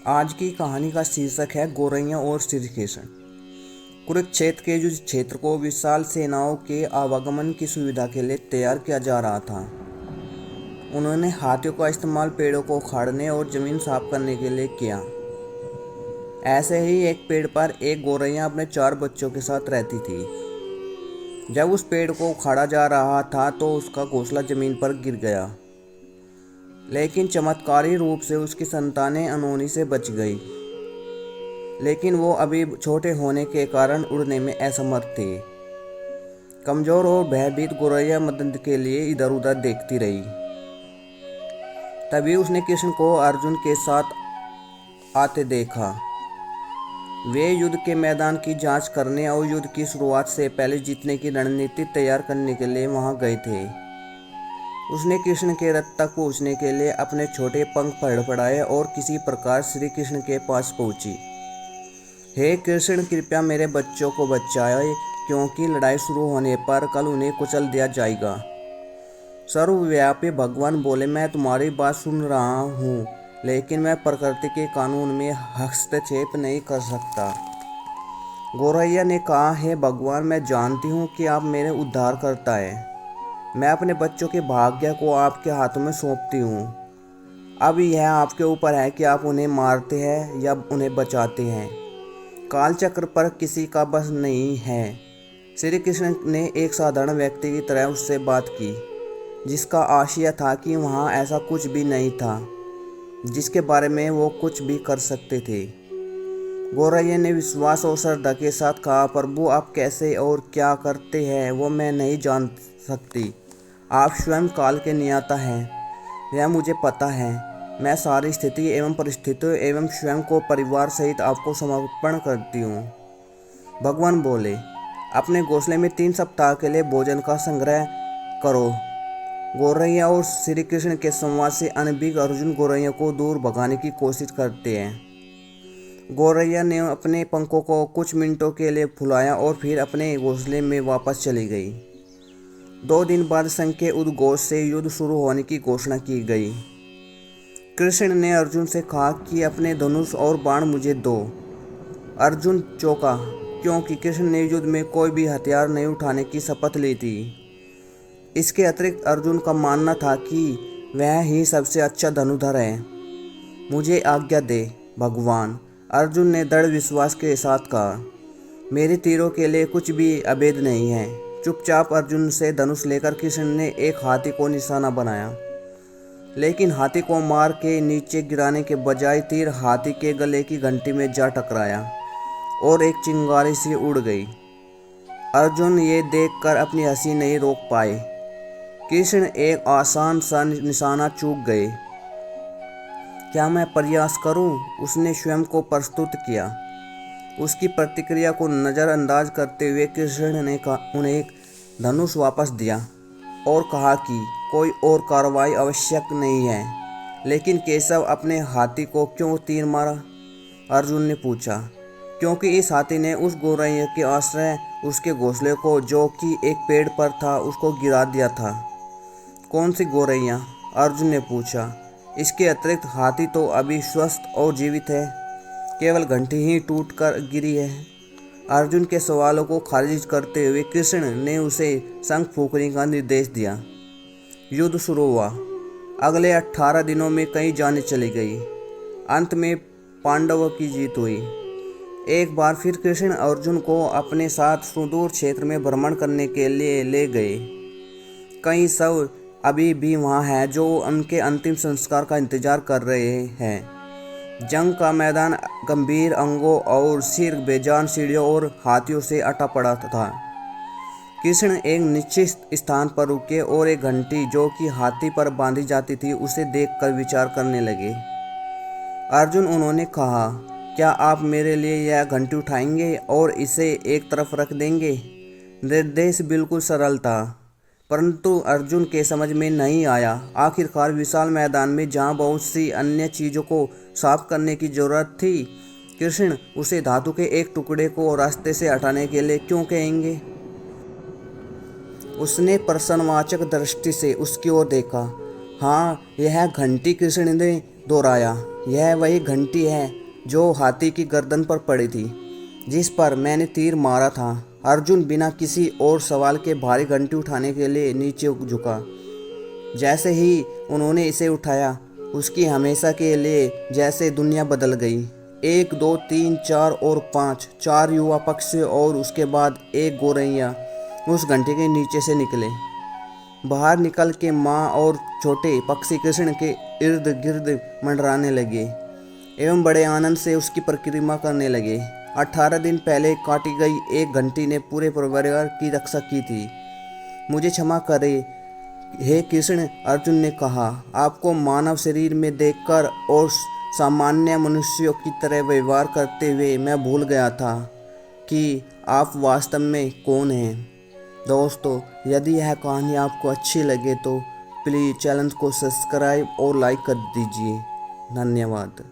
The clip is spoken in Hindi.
आज की कहानी का शीर्षक है गौरैया और श्री कृष्ण। कुरुक्षेत्र के युद्ध क्षेत्र को विशाल सेनाओं के आवागमन की सुविधा के लिए तैयार किया जा रहा था। उन्होंने हाथियों का इस्तेमाल पेड़ों को उखाड़ने और जमीन साफ करने के लिए किया। ऐसे ही एक पेड़ पर एक गौरैया अपने 4 बच्चों के साथ रहती थी। जब उस पेड़ को उखाड़ा जा रहा था तो उसका घोंसला जमीन पर गिर गया, लेकिन चमत्कारी रूप से उसकी संतानें अनहोनी से बच गई। लेकिन वो अभी छोटे होने के कारण उड़ने में असमर्थ थे। कमजोर और भयभीत गौरैया मदद के लिए इधर उधर देखती रही। तभी उसने कृष्ण को अर्जुन के साथ आते देखा। वे युद्ध के मैदान की जांच करने और युद्ध की शुरुआत से पहले जीतने की रणनीति तैयार करने के लिए वहां गए थे। उसने कृष्ण के रथ तक पहुंचने के लिए अपने छोटे पंख फड़फड़ाए और किसी प्रकार श्री कृष्ण के पास पहुंची। हे कृष्ण, कृपया मेरे बच्चों को बचाए, क्योंकि लड़ाई शुरू होने पर कल उन्हें कुचल दिया जाएगा। सर्वव्यापी भगवान बोले, मैं तुम्हारी बात सुन रहा हूँ, लेकिन मैं प्रकृति के कानून में हस्तक्षेप नहीं कर सकता। गौरैया ने कहा, हे भगवान, मैं जानती हूँ कि आप मेरे उद्धार करता है। मैं अपने बच्चों के भाग्य को आपके हाथों में सौंपती हूँ। अब यह आपके ऊपर है कि आप उन्हें मारते हैं या उन्हें बचाते हैं। काल चक्र पर किसी का बस नहीं है। श्री कृष्ण ने एक साधारण व्यक्ति की तरह उससे बात की, जिसका आशय था कि वहाँ ऐसा कुछ भी नहीं था जिसके बारे में वो कुछ भी कर सकते थे। गौरैया ने विश्वास और श्रद्धा के साथ कहा, प्रभु, आप कैसे और क्या करते हैं वो मैं नहीं जान सकती। आप स्वयं काल के नियाता हैं, यह मुझे पता है। मैं सारी स्थिति एवं परिस्थितियों एवं स्वयं को परिवार सहित आपको समर्पण करती हूँ। भगवान बोले, अपने घोंसले में 3 सप्ताह के लिए भोजन का संग्रह करो। गौरैया और श्री कृष्ण के संवाद से अनभिज्ञ अर्जुन गौरैया को दूर भगाने की कोशिश करते हैं। गौरैया ने अपने पंखों को कुछ मिनटों के लिए फुलाया और फिर अपने घोंसले में वापस चली गई। 2 दिन बाद संघ के उद्घोष से युद्ध शुरू होने की घोषणा की गई। कृष्ण ने अर्जुन से कहा कि अपने धनुष और बाण मुझे दो। अर्जुन चौंका, क्योंकि कृष्ण ने युद्ध में कोई भी हथियार नहीं उठाने की शपथ ली थी। इसके अतिरिक्त अर्जुन का मानना था कि वह ही सबसे अच्छा धनुधर है। मुझे आज्ञा दे भगवान, अर्जुन ने दृढ़ विश्वास के साथ कहा। मेरे तीरों के लिए कुछ भी अभेद नहीं है। चुपचाप अर्जुन से धनुष लेकर कृष्ण ने एक हाथी को निशाना बनाया, लेकिन हाथी को मार के नीचे गिराने के बजाय तीर हाथी के गले की घंटी में जा टकराया और एक चिंगारी सी उड़ गई। अर्जुन ये देखकर अपनी हंसी नहीं रोक पाए। कृष्ण एक आसान सा निशाना चूक गए। क्या मैं प्रयास करूं? उसने स्वयं को प्रस्तुत किया। उसकी प्रतिक्रिया को नज़रअंदाज करते हुए कृष्ण ने उन्हें एक धनुष वापस दिया और कहा कि कोई और कार्रवाई आवश्यक नहीं है। लेकिन केशव, अपने हाथी को क्यों तीर मारा? अर्जुन ने पूछा। क्योंकि इस हाथी ने उस गौरैया के आश्रय उसके घोंसले को, जो कि एक पेड़ पर था, उसको गिरा दिया था। कौन सी गौरैया? अर्जुन ने पूछा। इसके अतिरिक्त हाथी तो अभी स्वस्थ और जीवित है, केवल घंटी ही टूट कर गिरी है। अर्जुन के सवालों को खारिज करते हुए कृष्ण ने उसे शंख फूंकने का निर्देश दिया। युद्ध शुरू हुआ। अगले 18 दिनों में कई जानें चली गई। अंत में पांडवों की जीत हुई। एक बार फिर कृष्ण अर्जुन को अपने साथ सुदूर क्षेत्र में भ्रमण करने के लिए ले गए। कई शव अभी भी वहाँ हैं जो उनके अंतिम संस्कार का इंतजार कर रहे हैं। जंग का मैदान गंभीर अंगों और सिर बेजान सीढ़ियों और हाथियों से अटा पड़ा था। कृष्ण एक निश्चित स्थान पर रुके और एक घंटी, जो कि हाथी पर बांधी जाती थी, उसे देखकर विचार करने लगे। अर्जुन, उन्होंने कहा, क्या आप मेरे लिए यह घंटी उठाएंगे और इसे एक तरफ रख देंगे? निर्देश बिल्कुल सरल था, परंतु अर्जुन के समझ में नहीं आया। आखिरकार विशाल मैदान में जहाँ बहुत सी अन्य चीज़ों को साफ करने की जरूरत थी, कृष्ण उसे धातु के एक टुकड़े को रास्ते से हटाने के लिए क्यों कहेंगे? उसने प्रश्नवाचक दृष्टि से उसकी ओर देखा। हाँ, यह घंटी कृष्ण ने दोहराया। यह वही घंटी है जो हाथी की गर्दन पर पड़ी थी, जिस पर मैंने तीर मारा था। अर्जुन बिना किसी और सवाल के भारी घंटी उठाने के लिए नीचे झुका। जैसे ही उन्होंने इसे उठाया, उसकी हमेशा के लिए जैसे दुनिया बदल गई। 1 2 3 4 और 5, 4 युवा पक्षी और उसके बाद एक गौरैया उस घंटे के नीचे से निकले। बाहर निकल के माँ और छोटे पक्षी कृष्ण के इर्द गिर्द मंडराने लगे एवं बड़े आनंद से उसकी परिक्रमा करने लगे। 18 दिन पहले काटी गई एक घंटी ने पूरे परिवार की रक्षा की थी। मुझे क्षमा करें हे कृष्ण, अर्जुन ने कहा। आपको मानव शरीर में देखकर और सामान्य मनुष्यों की तरह व्यवहार करते हुए मैं भूल गया था कि आप वास्तव में कौन हैं। दोस्तों, यदि यह कहानी आपको अच्छी लगे तो प्लीज़ चैनल को सब्सक्राइब और लाइक कर दीजिए। धन्यवाद।